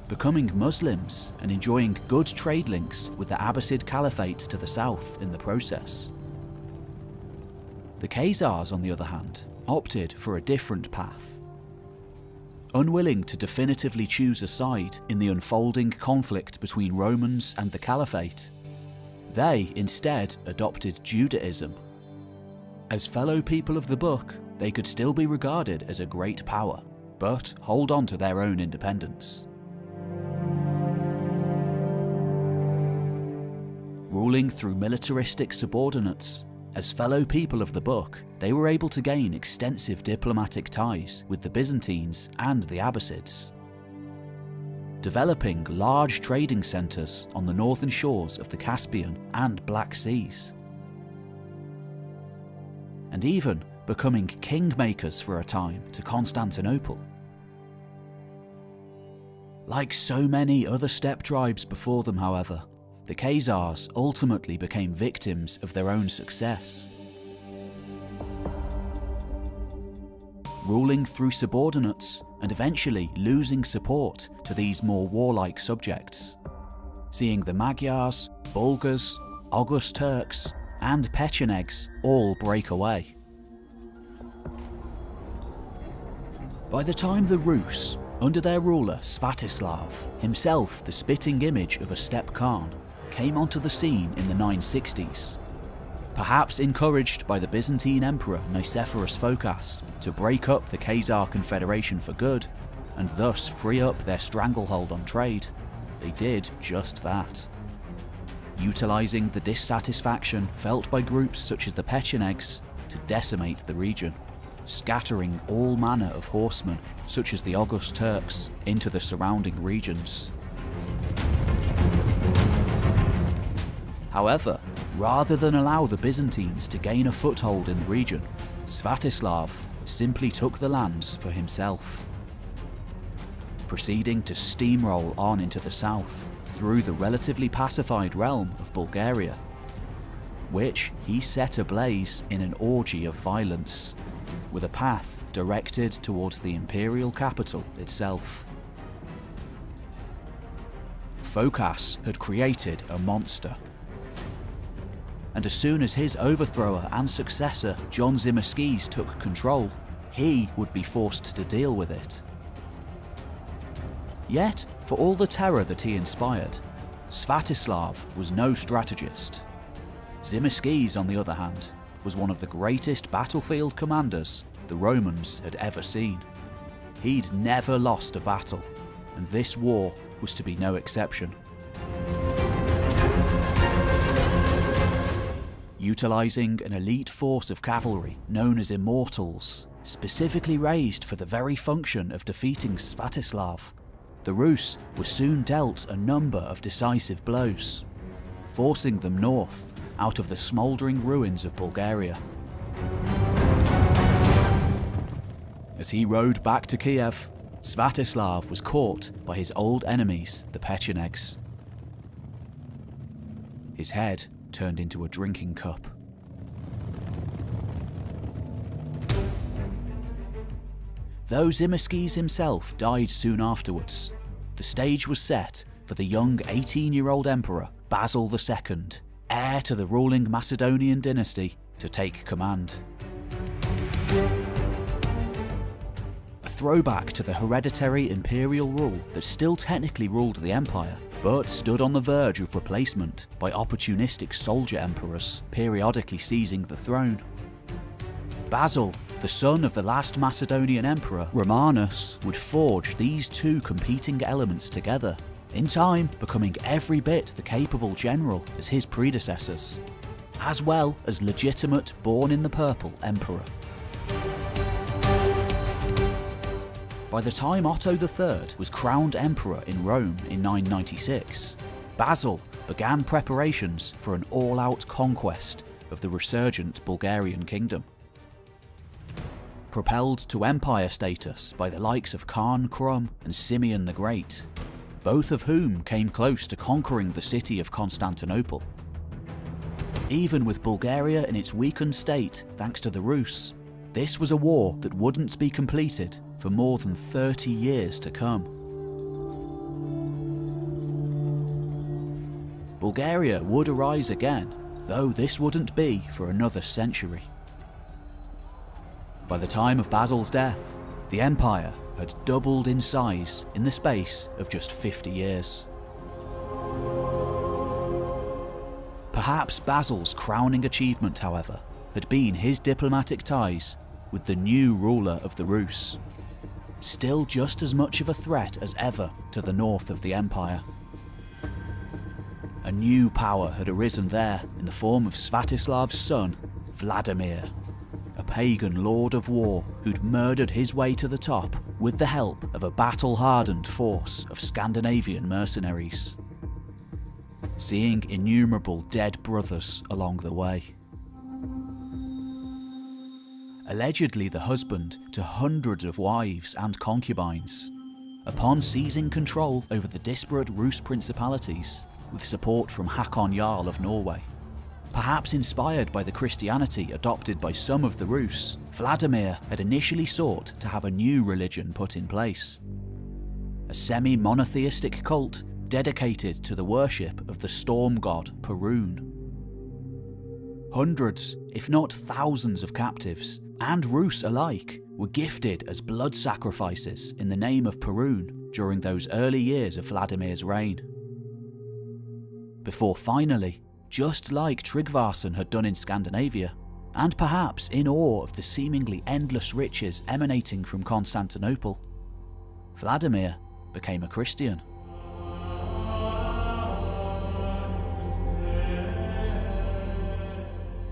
becoming Muslims and enjoying good trade links with the Abbasid Caliphates to the south in the process. The Khazars, on the other hand, opted for a different path. Unwilling to definitively choose a side in the unfolding conflict between Romans and the Caliphate, they instead adopted Judaism. As fellow people of the book, they could still be regarded as a great power, but hold on to their own independence. Ruling through militaristic subordinates, as fellow people of the book, they were able to gain extensive diplomatic ties with the Byzantines and the Abbasids, developing large trading centres on the northern shores of the Caspian and Black Seas, and even becoming kingmakers for a time to Constantinople. Like so many other steppe tribes before them, however, the Khazars ultimately became victims of their own success. Ruling through subordinates and eventually losing support to these more warlike subjects. seeing the Magyars, Bulgars, Oghuz Turks, and Pechenegs all break away. By the time the Rus, under their ruler Svatoslav, himself the spitting image of a steppe Khan, came onto the scene in the 960s, perhaps encouraged by the Byzantine Emperor Nicephorus Phocas to break up the Khazar Confederation for good, and thus free up their stranglehold on trade, they did just that. Utilising the dissatisfaction felt by groups such as the Pechenegs to decimate the region, scattering all manner of horsemen, such as the Oghuz Turks, into the surrounding regions. However, rather than allow the Byzantines to gain a foothold in the region, Svatoslav simply took the lands for himself, proceeding to steamroll on into the south through the relatively pacified realm of Bulgaria, which he set ablaze in an orgy of violence, with a path directed towards the imperial capital itself. Phocas had created a monster, and as soon as his overthrower and successor John Tzimiskes took control, he would be forced to deal with it. Yet, for all the terror that he inspired, Svatoslav was no strategist. Tzimiskes, on the other hand, was one of the greatest battlefield commanders the Romans had ever seen. He'd never lost a battle, and this war was to be no exception. Utilising an elite force of cavalry known as Immortals, specifically raised for the very function of defeating Svatoslav, the Rus were soon dealt a number of decisive blows, forcing them north out of the smouldering ruins of Bulgaria. As he rode back to Kiev, Svatoslav was caught by his old enemies, the Pechenegs. His head turned into a drinking cup. Though Tzimiskes himself died soon afterwards, the stage was set for the young 18-year-old emperor Basil II, heir to the ruling Macedonian dynasty, to take command. A throwback to the hereditary imperial rule that still technically ruled the empire, but stood on the verge of replacement by opportunistic soldier emperors periodically seizing the throne. Basil, the son of the last Macedonian emperor Romanus, would forge these two competing elements together, in time becoming every bit the capable general as his predecessors, as well as legitimate born-in-the-purple emperor. By the time Otto III was crowned emperor in Rome in 996, Basil began preparations for an all-out conquest of the resurgent Bulgarian kingdom. Propelled to empire status by the likes of Khan Krum and Simeon the Great, both of whom came close to conquering the city of Constantinople. Even with Bulgaria in its weakened state thanks to the Rus, this was a war that wouldn't be completed for more than 30 years to come. Bulgaria would arise again, though this wouldn't be for another century. By the time of Basil's death, the empire had doubled in size in the space of just 50 years. Perhaps Basil's crowning achievement, however, had been his diplomatic ties with the new ruler of the Rus, still just as much of a threat as ever to the north of the empire. A new power had arisen there in the form of Svatislav's son, Vladimir, a pagan lord of war who'd murdered his way to the top with the help of a battle-hardened force of Scandinavian mercenaries, seeing innumerable dead brothers along the way. Allegedly the husband to hundreds of wives and concubines, upon seizing control over the disparate Rus principalities with support from Hakon Jarl of Norway. Perhaps inspired by the Christianity adopted by some of the Rus, Vladimir had initially sought to have a new religion put in place. A semi-monotheistic cult dedicated to the worship of the storm god Perun. Hundreds, if not thousands of captives, and Rus alike, were gifted as blood sacrifices in the name of Perun during those early years of Vladimir's reign. Before finally, just like Tryggvason had done in Scandinavia, and perhaps in awe of the seemingly endless riches emanating from Constantinople, Vladimir became a Christian.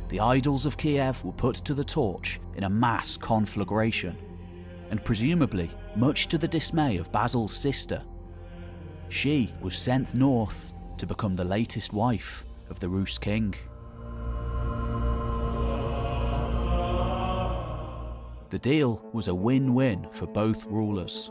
The idols of Kiev were put to the torch in a mass conflagration, and presumably much to the dismay of Basil's sister, she was sent north to become the latest wife of the Rus king. The deal was a win-win for both rulers.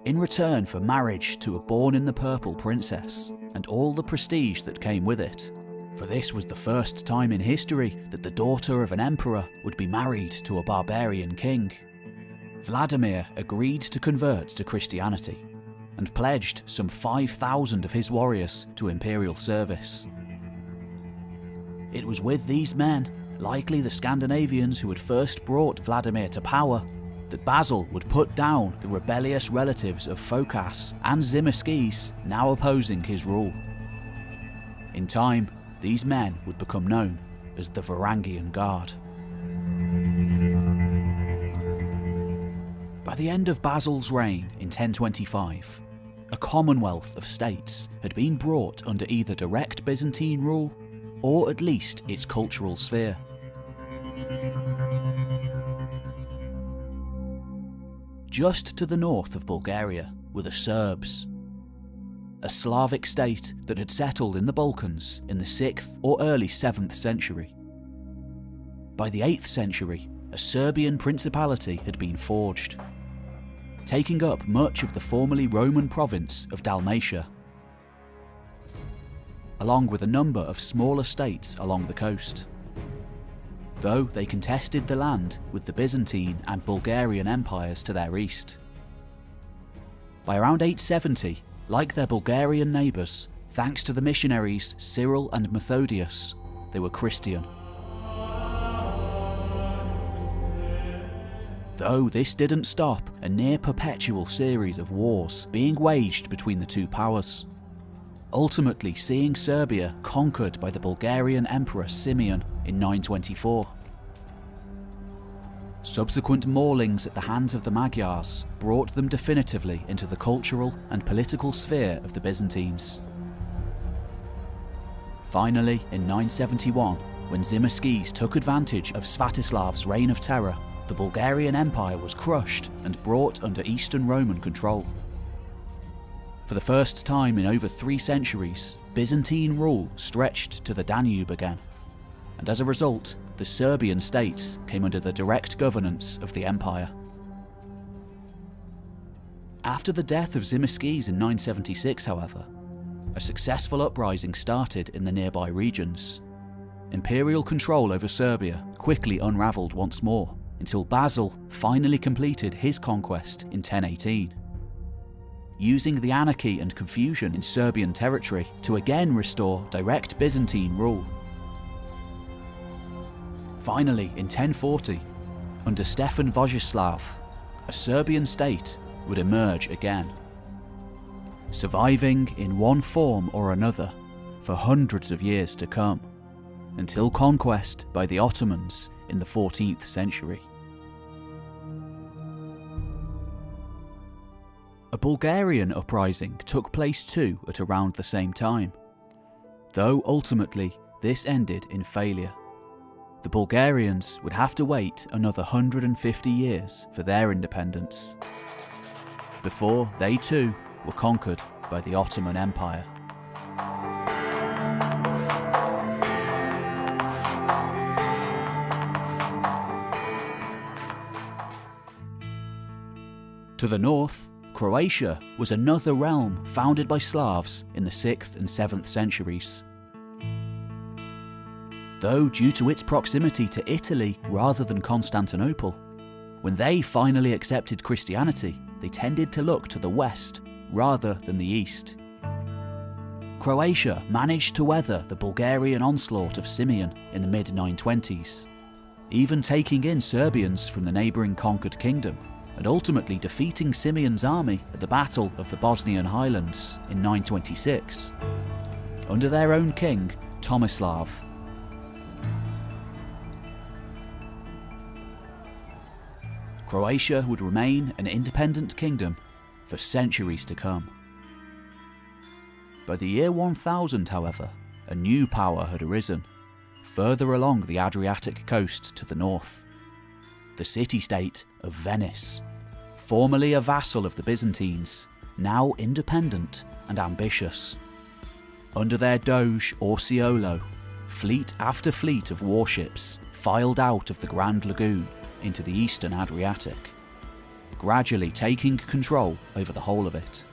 In return for marriage to a born-in-the-purple princess and all the prestige that came with it, for this was the first time in history that the daughter of an emperor would be married to a barbarian king, Vladimir agreed to convert to Christianity and pledged some 5,000 of his warriors to imperial service. It was with these men, likely the Scandinavians who had first brought Vladimir to power, that Basil would put down the rebellious relatives of Phocas and Tzimiskes now opposing his rule. In time, these men would become known as the Varangian Guard. By the end of Basil's reign in 1025, a commonwealth of states had been brought under either direct Byzantine rule or at least its cultural sphere. Just to the north of Bulgaria were the Serbs, a Slavic state that had settled in the Balkans in the 6th or early 7th century. By the 8th century, a Serbian principality had been forged, taking up much of the formerly Roman province of Dalmatia, along with a number of smaller states along the coast. Though they contested the land with the Byzantine and Bulgarian empires to their east. By around 870, like their Bulgarian neighbours, thanks to the missionaries Cyril and Methodius, they were Christian. Though this didn't stop a near-perpetual series of wars being waged between the two powers, ultimately seeing Serbia conquered by the Bulgarian Emperor Simeon in 924. Subsequent maulings at the hands of the Magyars brought them definitively into the cultural and political sphere of the Byzantines. Finally, in 971, when Tzimiskes took advantage of Svatislav's reign of terror, the Bulgarian Empire was crushed and brought under Eastern Roman control. For the first time in over 3 centuries, Byzantine rule stretched to the Danube again, and as a result, the Serbian states came under the direct governance of the empire. After the death of Tzimiskes in 976, however, a successful uprising started in the nearby regions. Imperial control over Serbia quickly unravelled once more, until Basil finally completed his conquest in 1018. Using the anarchy and confusion in Serbian territory to again restore direct Byzantine rule. Finally, in 1040, under Stefan Vojislav, a Serbian state would emerge again, surviving in one form or another for hundreds of years to come, until conquest by the Ottomans in the 14th century. A Bulgarian uprising took place too at around the same time, though ultimately this ended in failure. The Bulgarians would have to wait another 150 years for their independence, before they too were conquered by the Ottoman Empire. To the north, Croatia was another realm founded by Slavs in the 6th and 7th centuries. Though due to its proximity to Italy rather than Constantinople, when they finally accepted Christianity, they tended to look to the west rather than the east, Croatia managed to weather the Bulgarian onslaught of Simeon in the mid-920s, even taking in Serbians from the neighbouring conquered kingdom, and ultimately defeating Simeon's army at the Battle of the Bosnian Highlands in 926, under their own king, Tomislav. Croatia would remain an independent kingdom for centuries to come. By the year 1000, however, a new power had arisen, further along the Adriatic coast to the north. The city-state of Venice, formerly a vassal of the Byzantines, now independent and ambitious. Under their doge Orseolo, fleet after fleet of warships filed out of the Grand Lagoon into the eastern Adriatic, gradually taking control over the whole of it.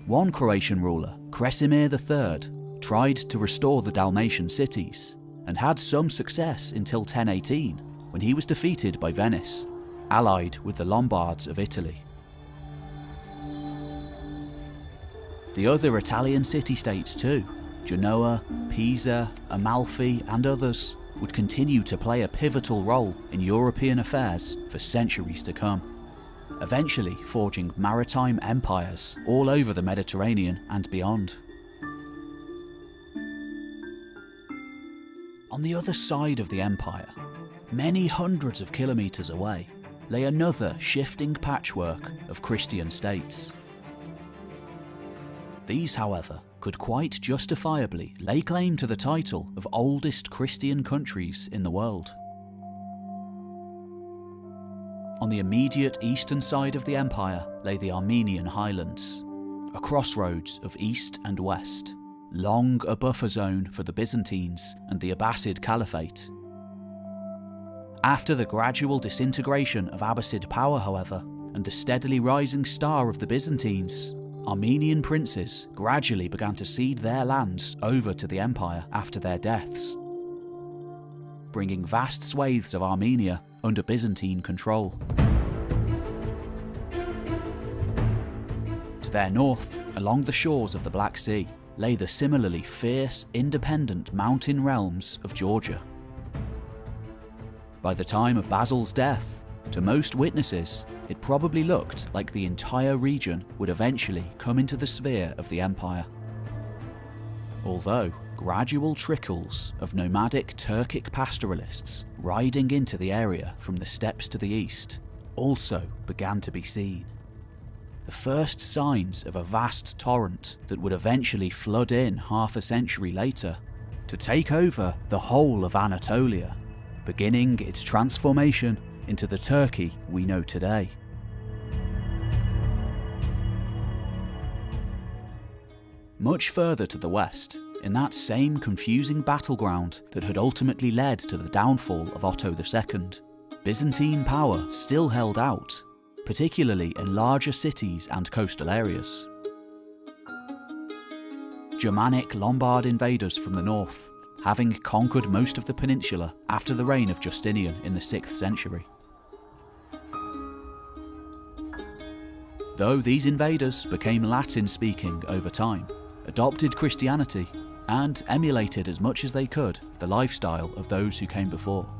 One Croatian ruler, Kresimir III, tried to restore the Dalmatian cities, and had some success until 1018, when he was defeated by Venice, allied with the Lombards of Italy. The other Italian city-states too, Genoa, Pisa, Amalfi and others, would continue to play a pivotal role in European affairs for centuries to come, eventually forging maritime empires all over the Mediterranean and beyond. On the other side of the empire, many hundreds of kilometres away, lay another shifting patchwork of Christian states. These, however, could quite justifiably lay claim to the title of oldest Christian countries in the world. On the immediate eastern side of the empire lay the Armenian highlands, a crossroads of east and west, long a buffer zone for the Byzantines and the Abbasid Caliphate. After the gradual disintegration of Abbasid power, however, and the steadily rising star of the Byzantines, Armenian princes gradually began to cede their lands over to the empire after their deaths, bringing vast swathes of Armenia under Byzantine control. To their north, along the shores of the Black Sea, lay the similarly fierce, independent mountain realms of Georgia. By the time of Basil's death, to most witnesses, it probably looked like the entire region would eventually come into the sphere of the empire. Although gradual trickles of nomadic Turkic pastoralists riding into the area from the steppes to the east also began to be seen. The first signs of a vast torrent that would eventually flood in half a century later to take over the whole of Anatolia, beginning its transformation into the Turkey we know today. Much further to the west, in that same confusing battleground that had ultimately led to the downfall of Otto II, Byzantine power still held out, particularly in larger cities and coastal areas. Germanic Lombard invaders from the north, having conquered most of the peninsula after the reign of Justinian in the 6th century. Though these invaders became Latin-speaking over time, adopted Christianity, and emulated as much as they could the lifestyle of those who came before.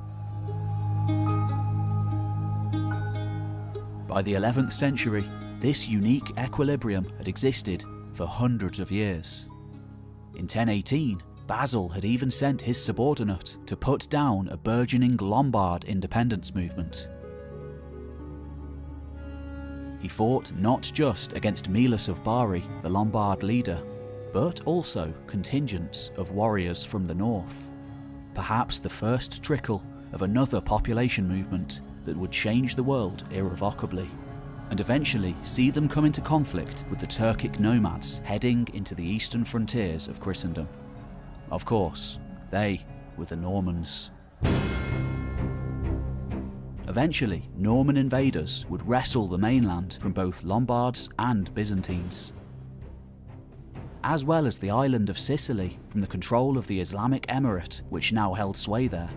By the 11th century, this unique equilibrium had existed for hundreds of years. In 1018, Basil had even sent his subordinate to put down a burgeoning Lombard independence movement. He fought not just against Milas of Bari, the Lombard leader, but also contingents of warriors from the north, perhaps the first trickle of another population movement that would change the world irrevocably, and eventually see them come into conflict with the Turkic nomads heading into the eastern frontiers of Christendom. Of course, they were the Normans. Eventually, Norman invaders would wrestle the mainland from both Lombards and Byzantines, as well as the island of Sicily from the control of the Islamic Emirate which now held sway there.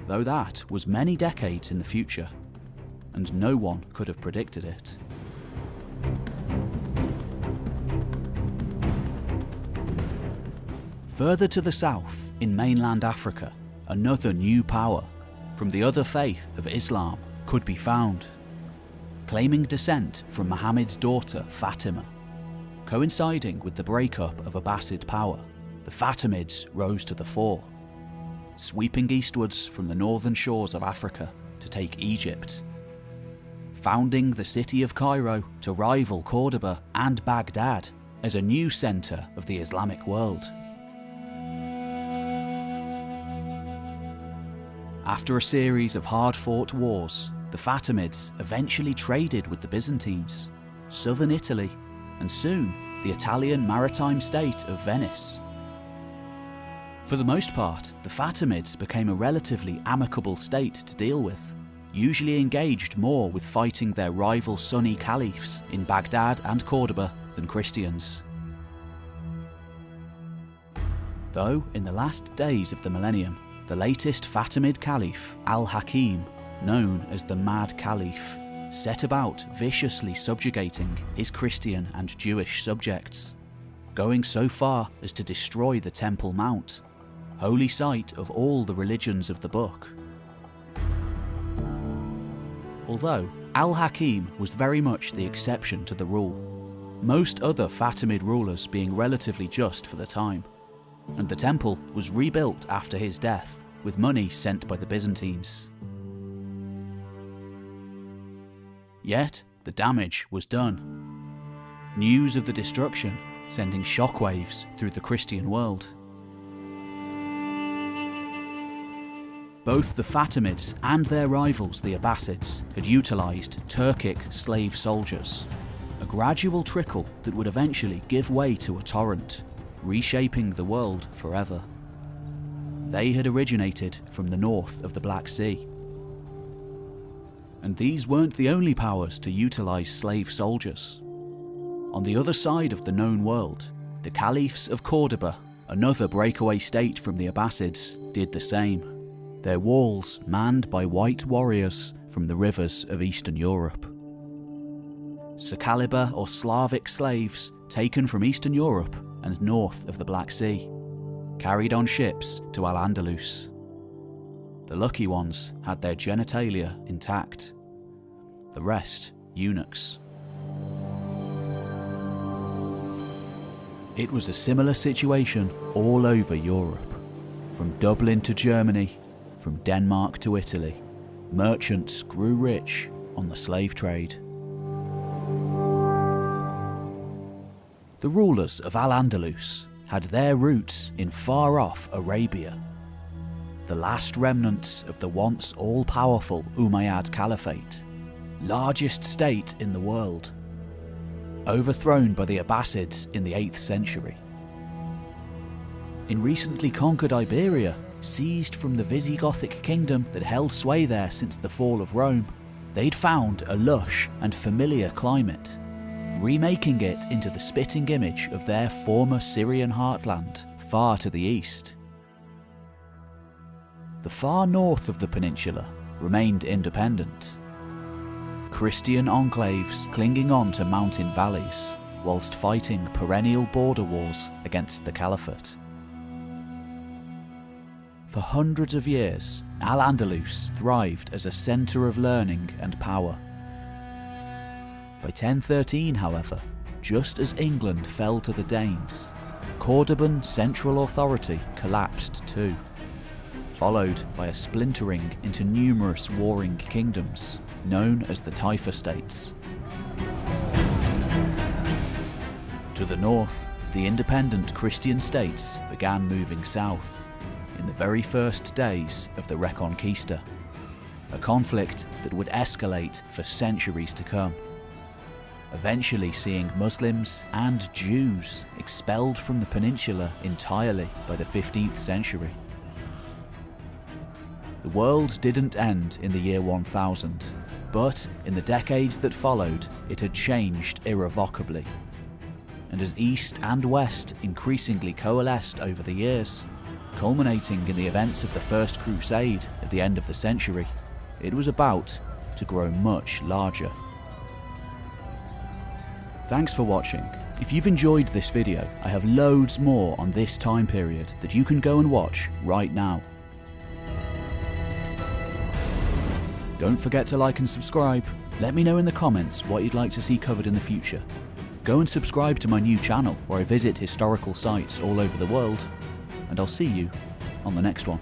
Though that was many decades in the future, and no one could have predicted it. Further to the south, in mainland Africa, another new power, from the other faith of Islam, could be found. Claiming descent from Muhammad's daughter Fatima. Coinciding with the breakup of Abbasid power, the Fatimids rose to the fore, sweeping eastwards from the northern shores of Africa to take Egypt, founding the city of Cairo to rival Cordoba and Baghdad as a new centre of the Islamic world. After a series of hard-fought wars, the Fatimids eventually traded with the Byzantines, southern Italy, and soon the Italian maritime state of Venice. For the most part, the Fatimids became a relatively amicable state to deal with, usually engaged more with fighting their rival Sunni caliphs in Baghdad and Cordoba than Christians. Though, in the last days of the millennium, the latest Fatimid caliph, Al-Hakim, known as the Mad Caliph, set about viciously subjugating his Christian and Jewish subjects, going so far as to destroy the Temple Mount, holy site of all the religions of the book. Although Al-Hakim was very much the exception to the rule, most other Fatimid rulers being relatively just for the time, and the temple was rebuilt after his death with money sent by the Byzantines. Yet the damage was done. News of the destruction sending shockwaves through the Christian world. Both the Fatimids and their rivals the Abbasids had utilised Turkic slave soldiers, a gradual trickle that would eventually give way to a torrent, reshaping the world forever. They had originated from the north of the Black Sea. And these weren't the only powers to utilise slave soldiers. On the other side of the known world, the Caliphs of Cordoba, another breakaway state from the Abbasids, did the same, their walls manned by white warriors from the rivers of Eastern Europe. Sakaliba or Slavic slaves taken from Eastern Europe and north of the Black Sea, carried on ships to Al-Andalus. The lucky ones had their genitalia intact, the rest eunuchs. It was a similar situation all over Europe. From Dublin to Germany, from Denmark to Italy, merchants grew rich on the slave trade. The rulers of Al-Andalus had their roots in far-off Arabia, the last remnants of the once all-powerful Umayyad Caliphate, largest state in the world, overthrown by the Abbasids in the 8th century. In recently conquered Iberia, seized from the Visigothic kingdom that held sway there since the fall of Rome, they'd found a lush and familiar climate, remaking it into the spitting image of their former Syrian heartland far to the east. The far north of the peninsula remained independent, Christian enclaves clinging on to mountain valleys whilst fighting perennial border wars against the Caliphate. For hundreds of years, Al-Andalus thrived as a centre of learning and power. By 1013, however, just as England fell to the Danes, Cordoban central authority collapsed too, followed by a splintering into numerous warring kingdoms, known as the Taifa states. To the north, the independent Christian states began moving south, in the very first days of the Reconquista, a conflict that would escalate for centuries to come, eventually seeing Muslims and Jews expelled from the peninsula entirely by the 15th century. The world didn't end in the year 1000, but in the decades that followed, it had changed irrevocably. And as East and West increasingly coalesced over the years, culminating in the events of the First Crusade at the end of the century, it was about to grow much larger. Thanks for watching. If you've enjoyed this video, I have loads more on this time period that you can go and watch right now. Don't forget to like and subscribe. Let me know in the comments what you'd like to see covered in the future. Go and subscribe to my new channel where I visit historical sites all over the world, and I'll see you on the next one.